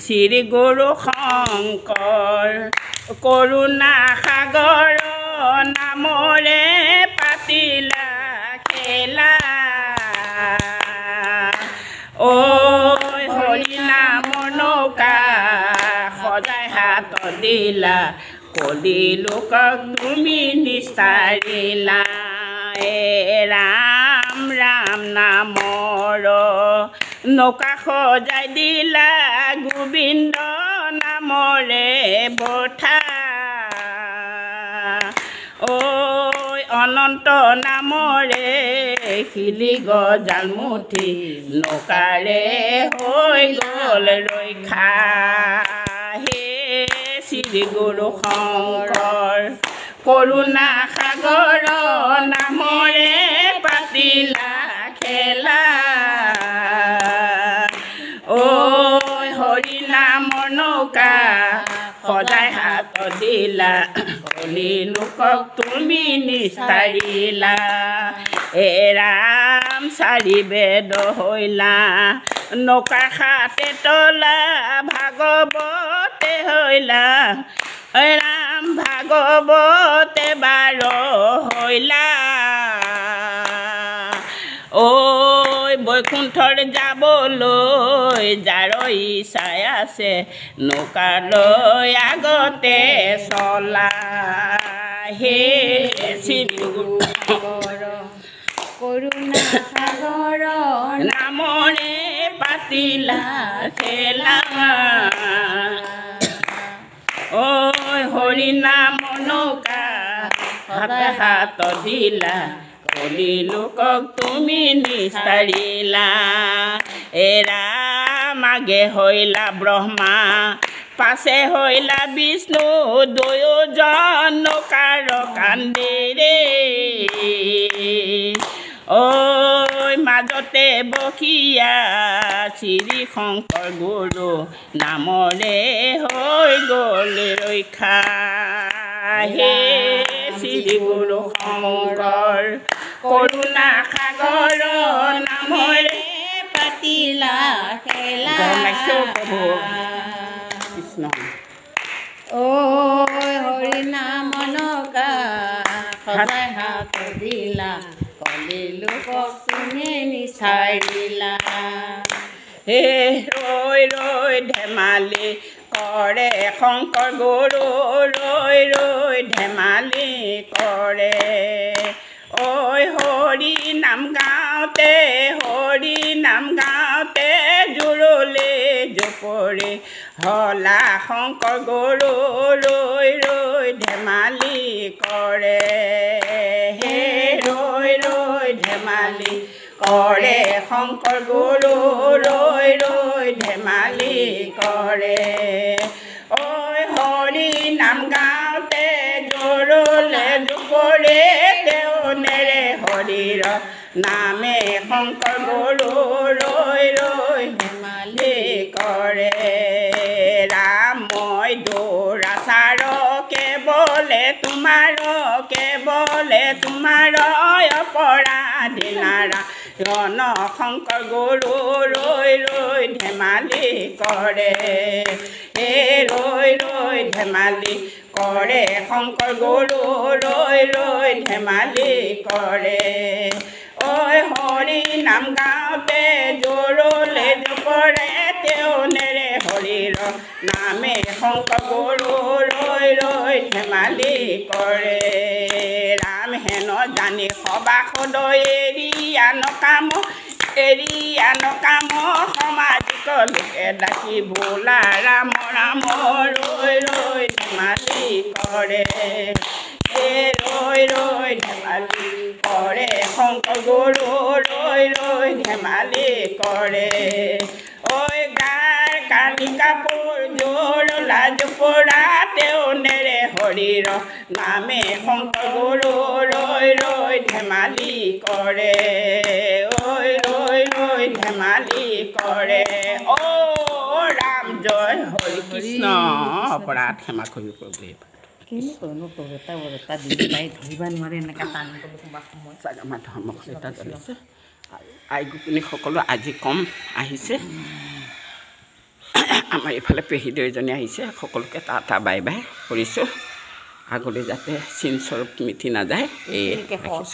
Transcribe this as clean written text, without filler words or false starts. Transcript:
শ্ৰী গুৰু শংকৰ কৰুণা সাগৰ নামৰে পাতিলা খেলা ঐ হৰি নামৰ নৌকা সজাই হাত দিলা কলি লোকক তুমি নিস্তাৰিলা ৰাম ৰাম নামৰ নৌকা সজাই দিলা গোবিন্দ নামৰে বঠা ঐ অনন্ত নামৰে শিলি গজাল মুঠি নৌকাৰে হৈ গ'ল ৰক্ষা হে শ্ৰী গুৰু শংকৰ কৰুণা সাগৰ নামৰে পাতিলা খেলা ঐ হৰি নামৰ নৌকা সজাই হাত দিলা কলি লোকক তুমি নিস্তাৰিলা ৰাম চাৰি বেদ হৈলা নৌকা খাতে তলা ভাগৱতে হৈলা ৰাম ভাগৱতে বাৰ হৈলা ঐ বৈকুণ্ঠৰ যাবলৈ যাৰ ইচ্ছাই আছে নৌকালৈ আগতে চলা হে শ্ৰী গুৰু কৰুণা সাগৰ নামৰে পাতিলা খেলা ঐ হৰি নাম নৌকা হাতে হাত দিলা কলি লোকক তুমি নিস্তাৰিলা ৰাম আগে হৈলা ব্ৰহ্মা পাছে হৈলা বিষ্ণু দুয়োজন নৌকাৰ কান্দিৰে ঐ মাজতে বসিয়া শ্ৰী শংকৰ গুৰু নামৰে হৈ গ'ল ৰক্ষা হে শ্ৰী গুৰু শংকৰ কৰুণা সাগৰ নামৰে পাতিলা খেলা কৃষ্ণ ঐ হৰি নাম নৌকা সজাই হাত দিলা কলি লোকক তুমি নিস্তাৰিলা হে ৰৈ ৰৈ ধেমালি কৰে শংকৰ গুৰু ৰৈ ৰৈ ধেমালি কৰে ঐ হৰি নাম গাওঁতে জোৰলে জপৰে হলা শংকৰ গুৰু ৰৈ ৰৈ ধেমালি কৰে হে ৰৈ ৰৈ ধেমালি কৰে শংকৰ গুৰু ৰৈ ৰৈ ধেমালি কৰে ঐ হৰি নাম গাওঁতে জোৰলে জপৰে তেওঁ নেৰে হৰিৰ নামে শংকৰ গুৰু ৰৈ ৰৈ ধেমালি কৰে ৰাম মই দৌৰাচাৰ কেৱলে তোমাৰ অপৰাধী নাৰায়ণ শংকৰ গুৰু ৰৈ ৰৈ ধেমালি কৰে হে ৰৈ ৰৈ ধেমালি কৰে শংকৰ গুৰু ৰৈ ৰৈ ধেমালি কৰে ঐ হৰি নাম গাওঁতে জোৰলে জপৰে তেওঁ নেৰে হৰিৰ নামে শংকৰ গুৰু ৰৈ ৰৈ ধেমালি কৰে ৰাম হেন জানি সবাসদ এৰিয়া নকাম সামাজিক লোকে ডাকি বোলা ৰাম ৰাম ৰৈ ৰৈ ধেমালি কৰে ৰৈ ৰৈ ধেমালি কৰে শংকৰ গুৰু ৰৈ ৰৈ ধেমালি কৰে ঐ গাৰ কানি কাপোৰ জোৰ লাজ পৰা তেওঁ নেৰে হৰিৰ নামে শংকৰ গুৰু ৰৈ ৰৈ ধেমালি কৰে ঐ ৰৈ ৰৈ ধেমালি কৰে ও ৰাম জয় হৰি কৃষ্ণ অপৰাধ ক্ষমা কৰিব প্ৰভু Kini ko no to ta di tay thoriba nware na katan ko ba mo saga ma ধৰ্ম এটা জ্বলিছে আই গোপিনীসকলো আজি কম আহিছে আমাৰ এইফালে পেহীদেউজনী আহিছে সকলোকে টাটা বাই বাই কৰিছোঁ আগলৈ যাতে চিন স্বৰূপ মিঠি নাযায় এই ৰাখিছোঁ।